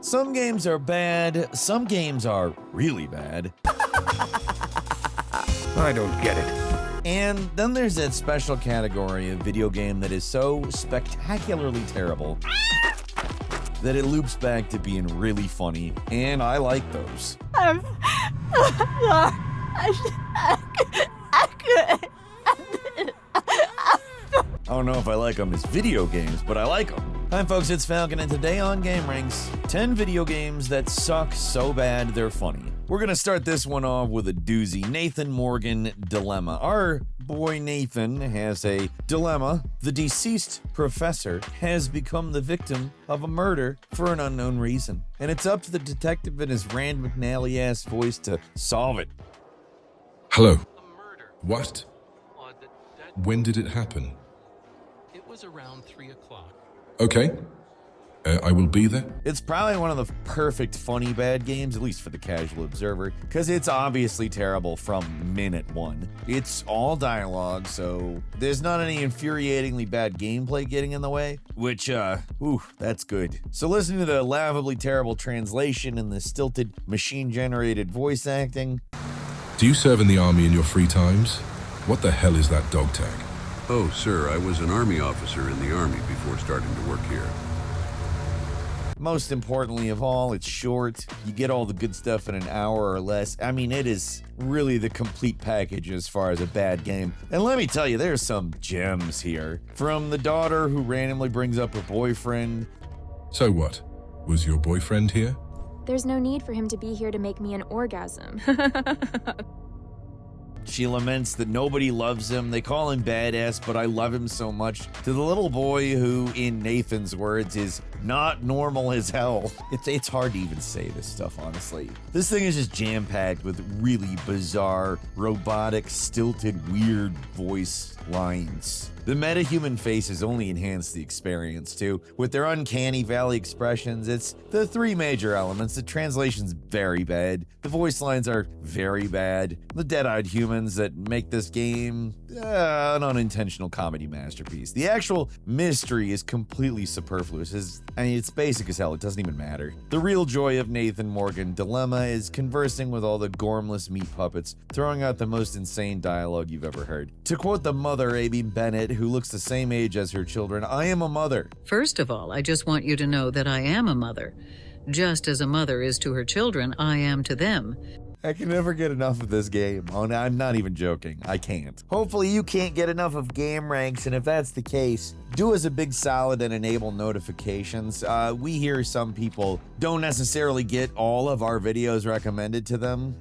Some games are bad, some games are really bad. I don't get it. And then there's that special category of video game that is so spectacularly terrible that it loops back to being really funny, and I like those. I'm sorry. I don't know if I like them as video games, but I like them. Hi folks, it's Falcon, and today on gameranx, 10 video games that suck so bad they're funny. We're gonna start this one off with a doozy. Nathan Morgan dilemma. Our boy Nathan has a dilemma. The deceased professor has become the victim of a murder for an unknown reason, and it's up to the detective in his Rand McNally-ass voice to solve it. Hello. A murder. What? That When did it happen? it was around 3 o'clock. Okay. I will be there. It's probably one of the perfect funny bad games, at least for the casual observer, because it's obviously terrible from minute one. It's all dialogue, so there's not any infuriatingly bad gameplay getting in the way, which, that's good. So listen to the laughably terrible translation and the stilted machine-generated voice acting. Do you serve in the army in your free times? What the hell is that dog tag? Oh, sir, I was an Army officer in the Army before starting to work here. Most importantly of all, it's short. You get all the good stuff in an hour or less. I mean, it is really the complete package as far as a bad game. And let me tell you, there's some gems here. From the daughter who randomly brings up her boyfriend. So what? Was your boyfriend here? There's no need for him to be here to make me an orgasm. She laments that nobody loves him. They call him badass, but I love him so much. To the little boy who, in Nathan's words, is not normal as hell. It's hard to even say this stuff, honestly. This thing is just jam-packed with really bizarre, robotic, stilted, weird voice lines. The metahuman faces only enhance the experience, too. With their uncanny valley expressions, it's the three major elements. The translation's very bad. The voice lines are very bad. The dead-eyed humans that make this game an unintentional comedy masterpiece. The actual mystery is completely superfluous. It's basic as hell. It doesn't even matter. The real joy of Nathan Morgan Dilemma is conversing with all the gormless meat puppets, throwing out the most insane dialogue you've ever heard. To quote the mother, Amy Bennett, who looks the same age as her children, I am a mother. First of all, I just want you to know that I am a mother. Just as a mother is to her children, I am to them. I can never get enough of this game. Oh, no, I'm not even joking. I can't. Hopefully you can't get enough of gameranx, and if that's the case, do us a big solid and enable notifications. We hear some people don't necessarily get all of our videos recommended to them,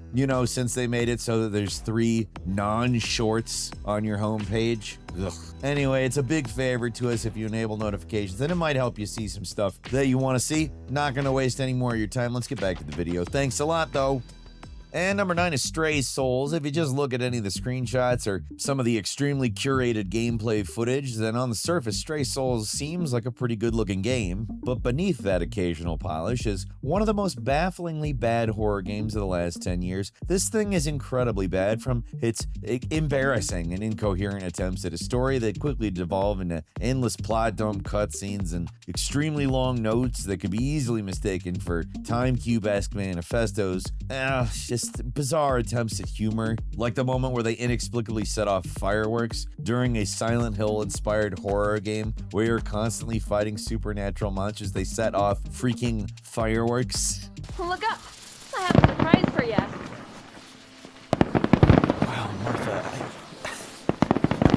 since they made it so that there's 3 non-shorts on your homepage. Ugh. Anyway, it's a big favor to us if you enable notifications, and it might help you see some stuff that you want to see. Not going to waste any more of your time. Let's get back to the video. Thanks a lot, though. And number 9 is Stray Souls. If you just look at any of the screenshots or some of the extremely curated gameplay footage, then on the surface, Stray Souls seems like a pretty good-looking game. But beneath that occasional polish is one of the most bafflingly bad horror games of the last 10 years. This thing is incredibly bad, from its embarrassing and incoherent attempts at a story that quickly devolve into endless plot dump cutscenes and extremely long notes that could be easily mistaken for Time Cube-esque manifestos. Just bizarre attempts at humor, like the moment where they inexplicably set off fireworks during a Silent Hill-inspired horror game where you're constantly fighting supernatural monsters. They set off freaking fireworks. Look up. I have a surprise for you. Wow, Martha,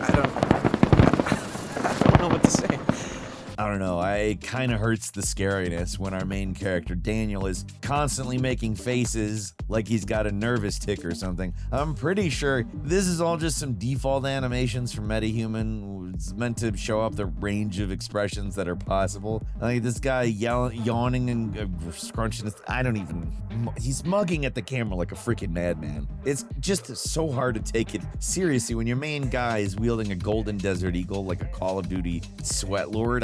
I don't know what to say. I don't know, it kind of hurts the scariness when our main character, Daniel, is constantly making faces like he's got a nervous tick or something. I'm pretty sure this is all just some default animations from MetaHuman. It's meant to show up the range of expressions that are possible. Like this guy yawning and scrunching his, he's mugging at the camera like a freaking madman. It's just so hard to take it seriously when your main guy is wielding a golden desert eagle like a Call of Duty sweat lord.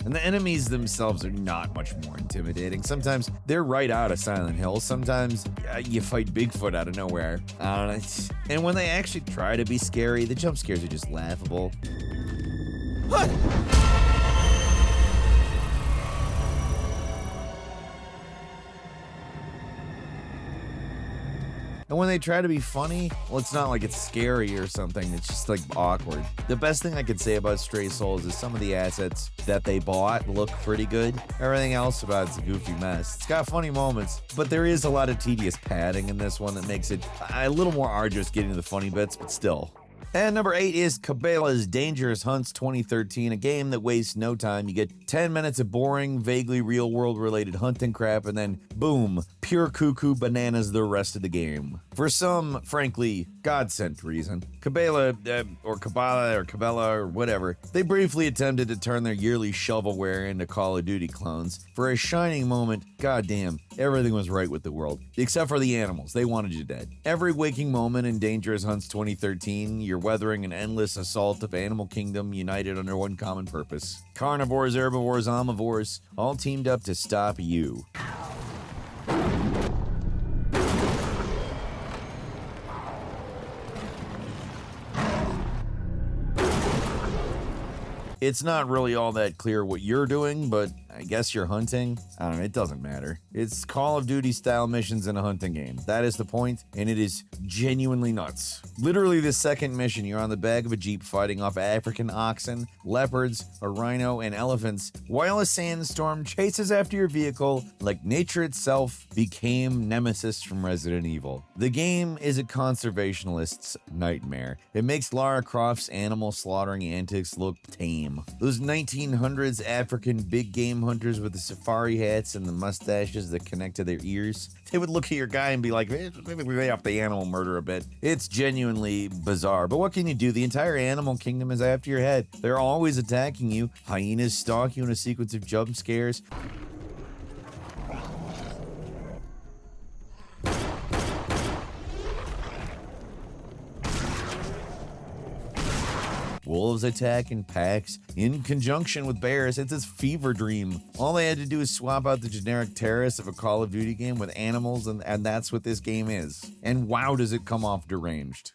And the enemies themselves are not much more intimidating. Sometimes they're right out of Silent Hill. Sometimes you fight Bigfoot out of nowhere. And when they actually try to be scary, the jump scares are just laughable. And when they try to be funny, well, it's not like it's scary or something. It's just like awkward. The best thing I could say about Stray Souls is some of the assets that they bought look pretty good. Everything else about it's a goofy mess. It's got funny moments, but there is a lot of tedious padding in this one that makes it a little more arduous getting to the funny bits, but still. And number 8 is Cabela's Dangerous Hunts 2013, a game that wastes no time. You get 10 minutes of boring, vaguely real-world related hunting crap, and then boom, pure cuckoo bananas the rest of the game. For some, frankly, God-sent reason, Cabela or whatever, they briefly attempted to turn their yearly shovelware into Call of Duty clones. For a shining moment, goddamn, everything was right with the world. Except for the animals, they wanted you dead. Every waking moment in Dangerous Hunts 2013, you're weathering an endless assault of Animal Kingdom united under one common purpose. Carnivores, herbivores, omnivores, all teamed up to stop you. It's not really all that clear what you're doing, but I guess you're hunting. I don't know, it doesn't matter. It's Call of Duty style missions in a hunting game. That is the point, and it is genuinely nuts. Literally the second mission, you're on the back of a Jeep fighting off African oxen, leopards, a rhino, and elephants, while a sandstorm chases after your vehicle like nature itself became Nemesis from Resident Evil. The game is a conservationalist's nightmare. It makes Lara Croft's animal slaughtering antics look tame. Those 1900s African big game hunters with the safari hats and the mustaches that connect to their ears, they would look at your guy and be like, maybe we lay off the animal murder a bit. It's genuinely bizarre, but what can you do? The entire animal kingdom is after your head. They're always attacking you. Hyenas stalk you in a sequence of jump scares. Wolves attack in packs in conjunction with bears. It's this fever dream. All they had to do is swap out the generic terrorists of a Call of Duty game with animals, and that's what this game is. And wow, does it come off deranged.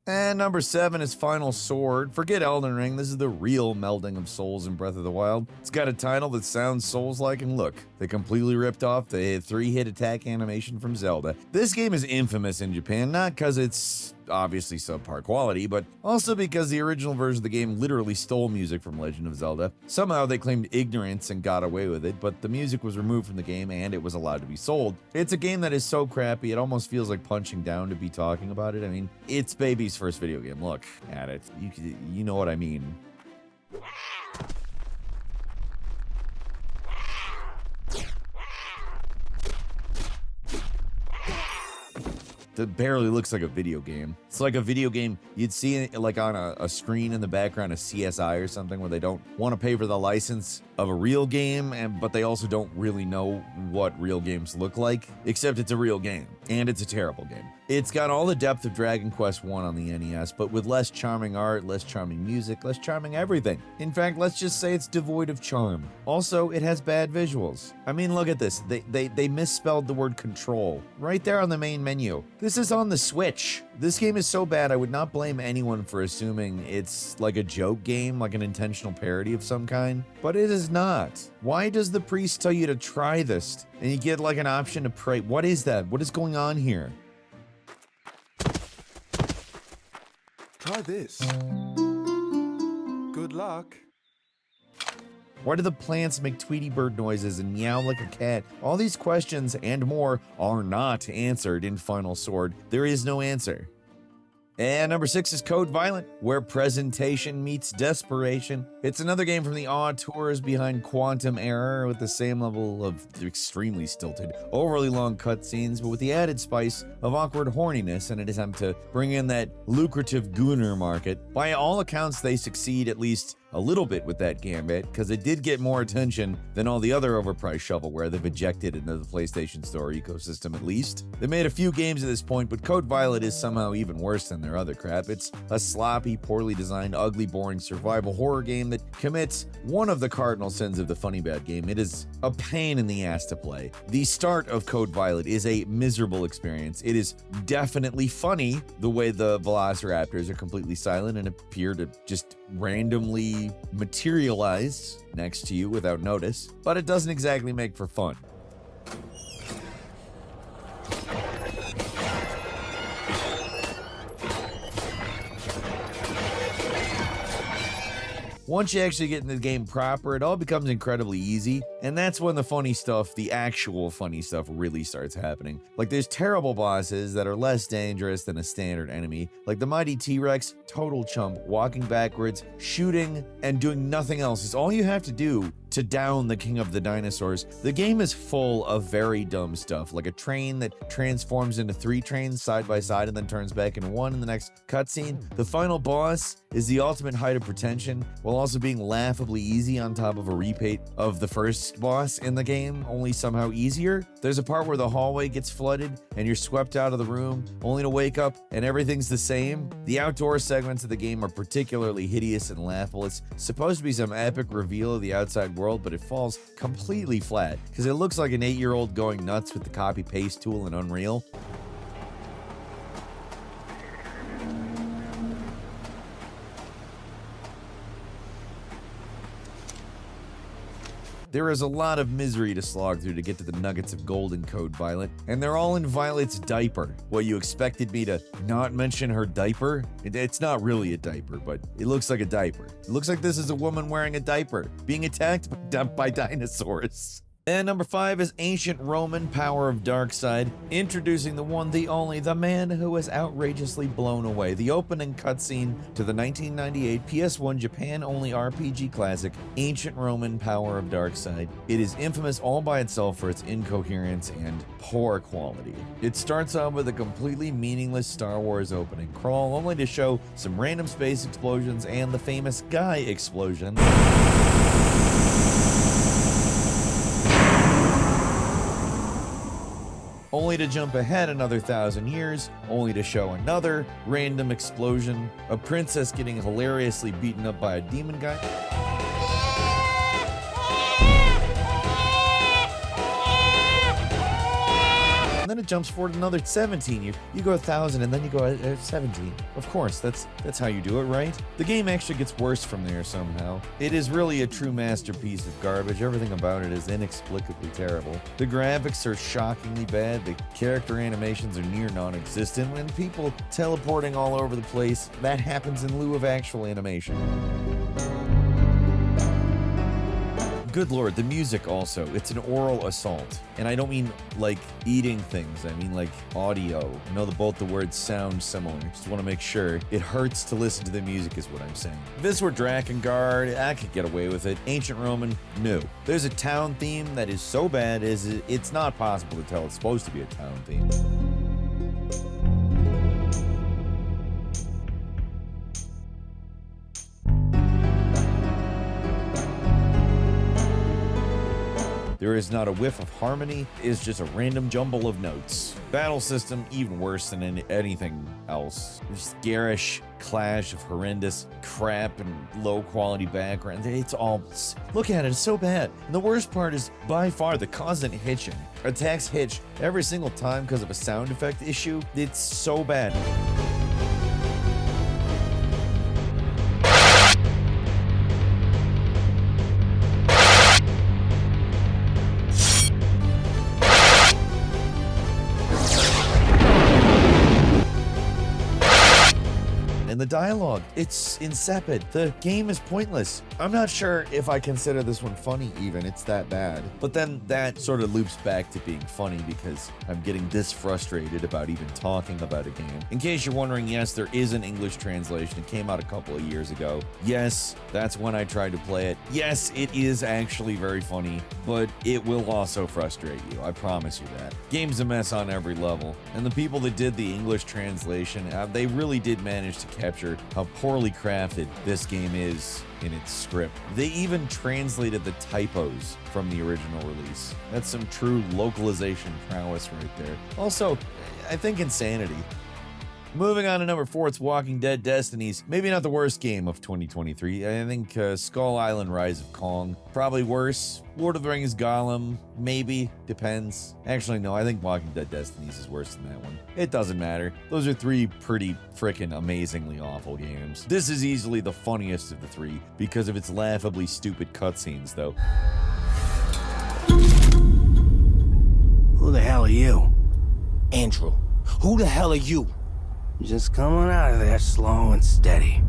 And number 7 is Final Sword. Forget Elden Ring, this is the real melding of Souls and Breath of the Wild. It's got a title that sounds Souls-like, and look, they completely ripped off the 3-hit attack animation from Zelda. This game is infamous in Japan, not because it's obviously subpar quality, but also because the original version of the game literally stole music from Legend of Zelda. Somehow they claimed ignorance and got away with it, but the music was removed from the game and it was allowed to be sold. It's a game that is so crappy, it almost feels like punching down to be talking about it. I mean, it's baby's first video game. Look at it. You know what I mean. That barely looks like a video game. It's like a video game you'd see it like on a screen in the background of CSI or something, where they don't want to pay for the license of a real game, but they also don't really know what real games look like, except it's a real game, and it's a terrible game. It's got all the depth of Dragon Quest I on the NES, but with less charming art, less charming music, less charming everything. In fact, let's just say it's devoid of charm. Also, it has bad visuals. I mean, look at this. They misspelled the word control right there on the main menu. This is on the Switch. This game is so bad, I would not blame anyone for assuming it's like a joke game, like an intentional parody of some kind, but it is not. Why does the priest tell you to try this and you get like an option to pray? What is that? What is going on here? Try this. Good luck. Why do the plants make Tweety Bird noises and meow like a cat? All these questions and more are not answered in Final Sword. There is no answer. And number 6 is Code Violent, where presentation meets desperation. It's another game from the auteurs behind Quantum Error with the same level of extremely stilted, overly long cutscenes, but with the added spice of awkward horniness and an attempt to bring in that lucrative gooner market. By all accounts, they succeed at least a little bit with that gambit, because it did get more attention than all the other overpriced shovelware they've ejected into the PlayStation Store ecosystem at least. They made a few games at this point, but Code Violet is somehow even worse than their other crap. It's a sloppy, poorly designed, ugly, boring survival horror game that commits one of the cardinal sins of the funny bad game. It is a pain in the ass to play. The start of Code Violet is a miserable experience. It is definitely funny the way the velociraptors are completely silent and appear to just randomly materialize next to you without notice, but it doesn't exactly make for fun. Once you actually get into the game proper, it all becomes incredibly easy, and that's when the funny stuff, the actual funny stuff, really starts happening. Like, there's terrible bosses that are less dangerous than a standard enemy, like the mighty T-Rex, total chump, walking backwards, shooting, and doing nothing else. It's all you have to do to down the king of the dinosaurs. The game is full of very dumb stuff, like a train that transforms into 3 trains side by side and then turns back into 1 in the next cutscene. The final boss is the ultimate height of pretension, while also being laughably easy on top of a repeat of the first boss in the game, only somehow easier. There's a part where the hallway gets flooded and you're swept out of the room, only to wake up and everything's the same. The outdoor segments of the game are particularly hideous and laughable. It's supposed to be some epic reveal of the outside world, but it falls completely flat because it looks like an 8-year-old going nuts with the copy-paste tool in Unreal. There is a lot of misery to slog through to get to the nuggets of golden code, Violet, and they're all in Violet's diaper. What, you expected me to not mention her diaper? It's not really a diaper, but it looks like a diaper. It looks like this is a woman wearing a diaper, being attacked by dinosaurs. And number 5 is Ancient Roman Power of Darkside, introducing the one, the only, the man who was outrageously blown away. The opening cutscene to the 1998 PS1 Japan-only RPG classic, Ancient Roman Power of Darkside. It is infamous all by itself for its incoherence and poor quality. It starts out with a completely meaningless Star Wars opening crawl, only to show some random space explosions and the famous Guy explosion. Only to jump ahead another 1,000 years, only to show another random explosion, a princess getting hilariously beaten up by a demon guy. And then it jumps forward another 17. You go 1,000 and then you go 17. Of course, that's how you do it, right? The game actually gets worse from there somehow. It is really a true masterpiece of garbage. Everything about it is inexplicably terrible. The graphics are shockingly bad. The character animations are near non-existent. And people teleporting all over the place, that happens in lieu of actual animation. Good lord, the music also, it's an oral assault. And I don't mean like eating things, I mean like audio. I know that both the words sound similar, just want to make sure. It hurts to listen to the music is what I'm saying. If this were Drakengard, I could get away with it. Ancient Roman, no. There's a town theme that is so bad it's not possible to tell it's supposed to be a town theme. There is not a whiff of harmony, it's just a random jumble of notes. Battle system, even worse than anything else. This garish clash of horrendous crap and low quality background. It's all, look at it, it's so bad. And the worst part is by far the constant hitching. Attacks hitch every single time because of a sound effect issue. It's so bad. The dialogue, it's insipid. The game is pointless. I'm not sure if I consider this one funny even, it's that bad. But then that sort of loops back to being funny because I'm getting this frustrated about even talking about a game. In case you're wondering, yes, there is an English translation. It came out a couple of years ago. Yes, that's when I tried to play it. Yes, it is actually very funny, but it will also frustrate you. I promise you that. Game's a mess on every level, and the people that did the English translation, they really did manage to capture how poorly crafted this game is in its script. They even translated the typos from the original release. That's some true localization prowess right there. Also, I think insanity. Moving on to number 4, it's Walking Dead Destinies. Maybe not the worst game of 2023. I think Skull Island Rise of Kong, probably worse. Lord of the Rings Gollum, maybe, depends. Actually, no, I think Walking Dead Destinies is worse than that one. It doesn't matter. Those are 3 pretty frickin' amazingly awful games. This is easily the funniest of the 3 because of its laughably stupid cutscenes, though. Who the hell are you? Andrew. Who the hell are you? Just coming out of there slow and steady.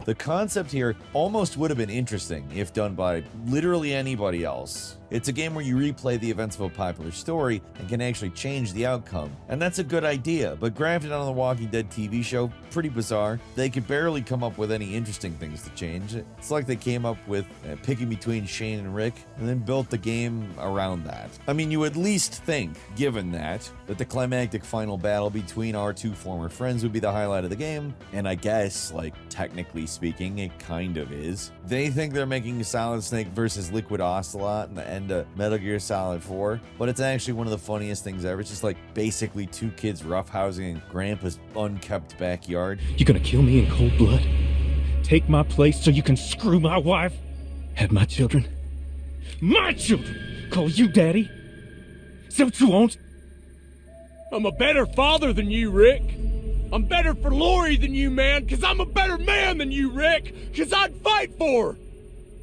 The concept here almost would have been interesting if done by literally anybody else. It's a game where you replay the events of a popular story and can actually change the outcome. And that's a good idea, but grafted on the Walking Dead TV show, pretty bizarre. They could barely come up with any interesting things to change. It's like they came up with picking between Shane and Rick and then built the game around that. I mean, you at least think, given that the climactic final battle between our two former friends would be the highlight of the game, and I guess, like, technically speaking, it kind of is. They think they're making Solid Snake versus Liquid Ocelot in the end of Metal Gear Solid 4, but it's actually one of the funniest things ever. It's just like basically two kids roughhousing in Grandpa's unkept backyard. You gonna kill me in cold blood? Take my place so you can screw my wife? Have my children? My children! Call you daddy? Is that what you want? I'm a better father than you, Rick. I'm better for Lori than you, man, because I'm a better man than you, Rick, because I'd fight for her.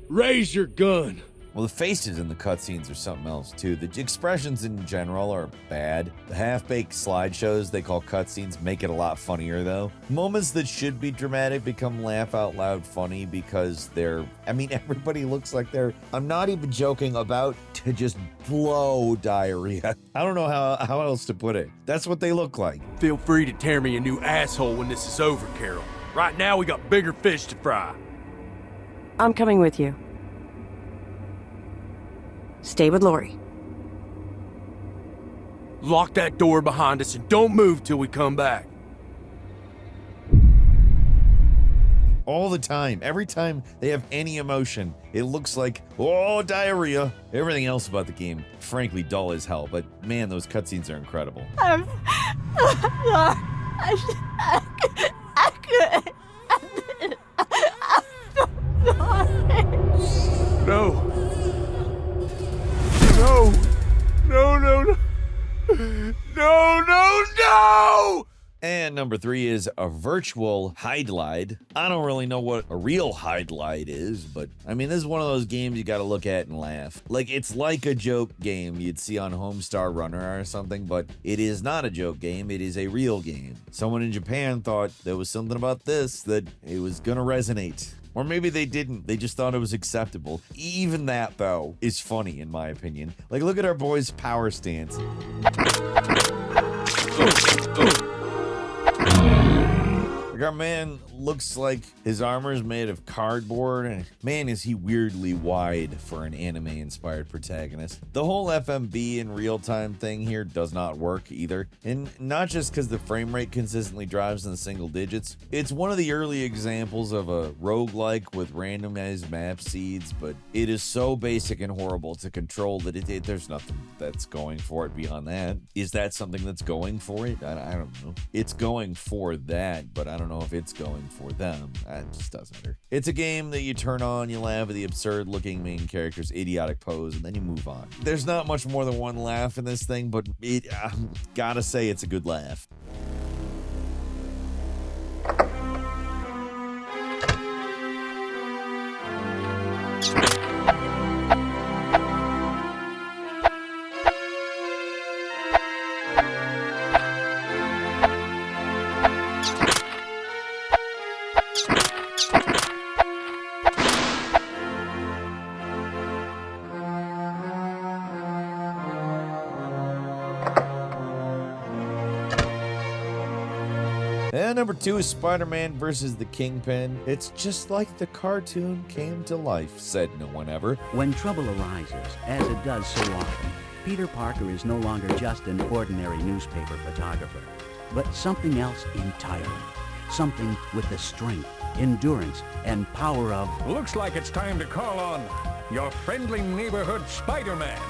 Raise your gun. Well, the faces in the cutscenes are something else, too. The expressions in general are bad. The half-baked slideshows they call cutscenes make it a lot funnier, though. Moments that should be dramatic become laugh-out-loud funny because they're... I mean, everybody looks like they're... I'm not even joking, about to just blow diarrhea. I don't know how else to put it. That's what they look like. Feel free to tear me a new asshole when this is over, Carol. Right now, we got bigger fish to fry. I'm coming with you. Stay with Lori. Lock that door behind us and don't move till we come back. All the time. Every time they have any emotion, it looks like, oh, diarrhea. Everything else about the game, frankly, dull as hell, but man, those cutscenes are incredible. I'm sorry. I couldn't. I'm so sorry. No. No! No, no, no! No, no, no! And number 3 is a virtual hide-lide. I don't really know what a real hide-lide is, but I mean, this is one of those games you gotta look at and laugh. Like, it's like a joke game you'd see on Homestar Runner or something, but it is not a joke game, it is a real game. Someone in Japan thought there was something about this that it was gonna resonate. Or maybe they didn't. They just thought it was acceptable. Even that, though, is funny, in my opinion. Like, look at our boy's power stance. Like, our man looks like his armor is made of cardboard, and man, is he weirdly wide for an anime-inspired protagonist. The whole FMV in real-time thing here does not work either, and not just because the frame rate consistently drives in the single digits. It's one of the early examples of a roguelike with randomized map seeds, but it is so basic and horrible to control that there's nothing that's going for it beyond that. Is that something that's going for it? I don't know. It's going for that, but I don't know if it's going for them. It just doesn't matter. It's a game that you turn on, you laugh at the absurd looking main character's idiotic pose, and then you move on. There's not much more than one laugh in this thing, but gotta say it's a good laugh. And number 2 is Spider-Man versus the Kingpin. It's just like the cartoon came to life, said no one ever. When trouble arises, as it does so often, Peter Parker is no longer just an ordinary newspaper photographer, but something else entirely. Something with the strength, endurance, and power of... Looks like it's time to call on your friendly neighborhood Spider-Man.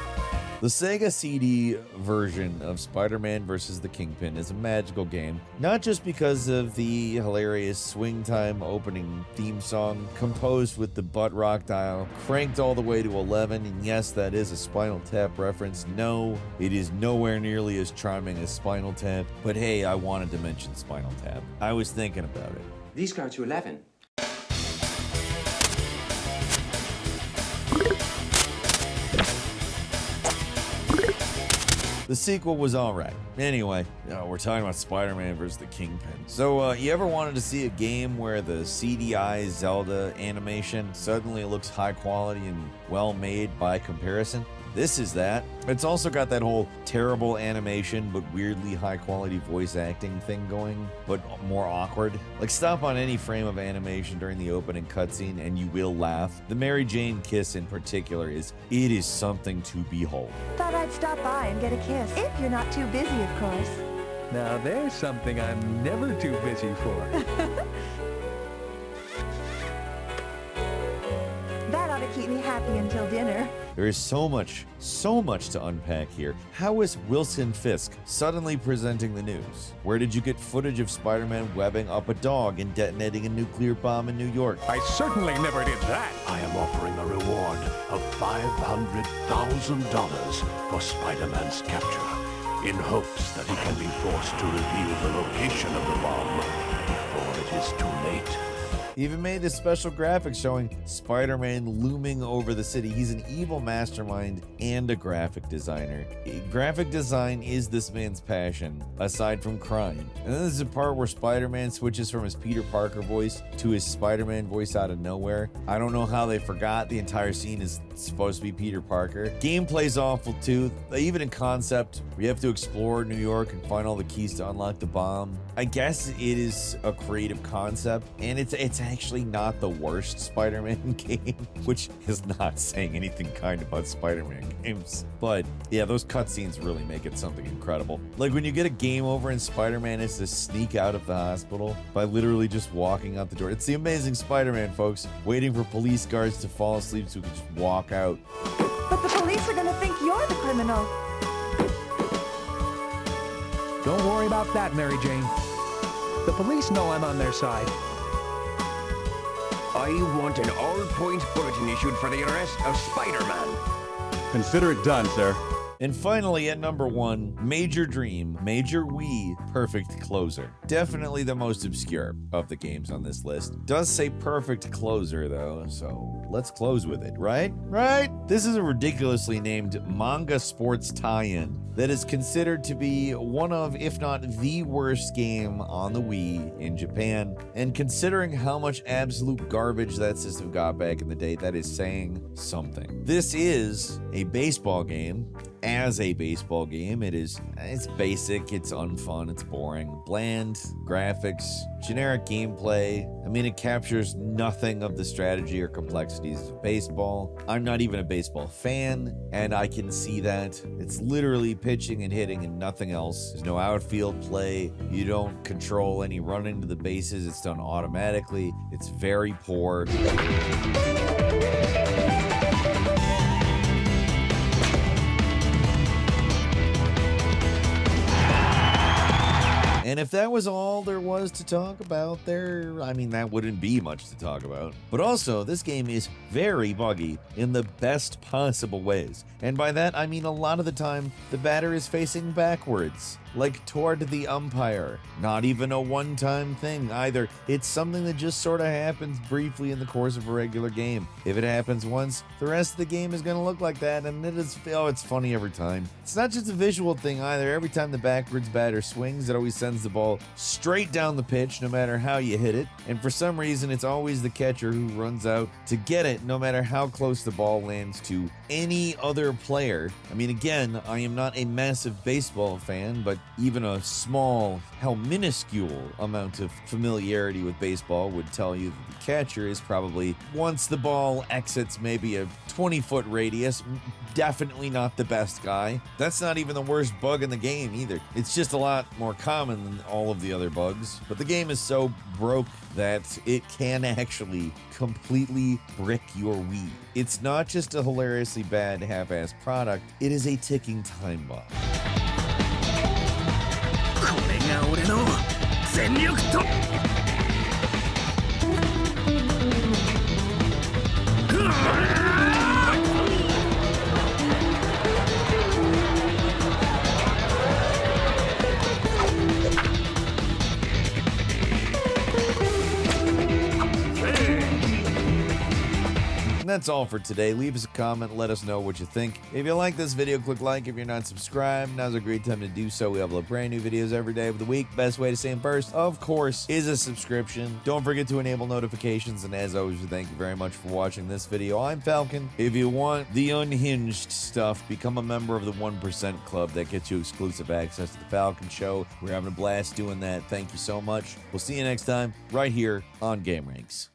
The Sega CD version of Spider-Man vs. the Kingpin is a magical game, not just because of the hilarious swing time opening theme song composed with the butt rock dial cranked all the way to 11, and yes, that is a Spinal Tap reference. No, it is nowhere nearly as charming as Spinal Tap, but hey, I wanted to mention Spinal Tap. I was thinking about it. These go to 11. The sequel was alright. Anyway, we're talking about Spider-Man vs. the Kingpin. So, you ever wanted to see a game where the CDI Zelda animation suddenly looks high quality and well made by comparison? This is that. It's also got that whole terrible animation but weirdly high quality voice acting thing going, but more awkward. Like, stop on any frame of animation during the opening cutscene and you will laugh. The Mary Jane kiss in particular it is something to behold. Thought I'd stop by and get a kiss. If you're not too busy, of course. Now there's something I'm never too busy for. That ought to keep me happy until dinner. There is so much to unpack here. How is Wilson Fisk suddenly presenting the news? Where did you get footage of Spider-Man webbing up a dog and detonating a nuclear bomb in New York? I certainly never did that. I am offering a reward of $500,000 for Spider-Man's capture, in hopes that he can be forced to reveal the location of the bomb before it is too late. Even made this special graphic showing Spider-Man looming over the city. He's an evil mastermind and a graphic designer. Graphic design is this man's passion, aside from crime. And then there's a part where Spider-Man switches from his Peter Parker voice to his Spider-Man voice out of nowhere. I don't know how they forgot the entire scene is supposed to be Peter Parker. Gameplay's awful too. Even in concept, we have to explore New York and find all the keys to unlock the bomb. I guess it is a creative concept, and it's actually not the worst Spider-Man game, which is not saying anything kind about Spider-Man games. But yeah, those cutscenes really make it something incredible. Like when you get a game over and Spider-Man has to sneak out of the hospital by literally just walking out the door. It's the Amazing Spider-Man, folks, waiting for police guards to fall asleep so we can just walk out. But the police are gonna think you're the criminal. Don't worry about that, Mary Jane. The police know I'm on their side. I want an all-point bulletin issued for the arrest of Spider-Man. Consider it done, sir. And finally, at number 1, Major Dream, Major Wii, Perfect Closer. Definitely the most obscure of the games on this list. Does say Perfect Closer, though, so let's close with it, right? Right? This is a ridiculously named manga sports tie-in that is considered to be one of, if not the worst game on the Wii in Japan. And considering how much absolute garbage that system got back in the day, that is saying something. This is a baseball game. As a baseball game, it's basic, it's unfun, it's boring, bland graphics, generic gameplay. I mean, it captures nothing of the strategy or complexities of baseball. I'm not even a baseball fan, and I can see that. It's literally pitching and hitting and nothing else. There's no outfield play. You don't control any running to the bases. It's done automatically. It's very poor. And if that was all there was to talk about there, I mean, that wouldn't be much to talk about. But also, this game is very buggy in the best possible ways. And by that, I mean a lot of the time, the batter is facing backwards, like toward the umpire. Not even a one-time thing either. It's something that just sort of happens briefly in the course of a regular game. If it happens once, the rest of the game is going to look like that, and it's funny every time. It's not just a visual thing either. Every time the backwards batter swings, it always sends the ball straight down the pitch, no matter how you hit it. And for some reason, it's always the catcher who runs out to get it, no matter how close the ball lands to any other player. I mean, again, I am not a massive baseball fan, but even a small, hell, minuscule amount of familiarity with baseball would tell you that the catcher is probably, once the ball exits maybe a 20-foot radius, definitely not the best guy. That's not even the worst bug in the game either. It's just a lot more common than all of the other bugs. But the game is so broke that it can actually completely brick your Wii. It's not just a hilariously bad half-assed product, it is a ticking time bomb. that's all for today. Leave us a comment, let us know what you think. If you like this video, click like. If you're not subscribed, now's a great time to do so. We upload brand new videos every day of the week. Best way to stay in first, of course, is a subscription. Don't forget to enable notifications, and as always, we thank you very much for watching this video. I'm Falcon. If you want the unhinged stuff, become a member of the 1% Club. That gets you exclusive access to the Falcon Show. We're having a blast doing that. Thank you so much. We'll see you next time right here on gameranx.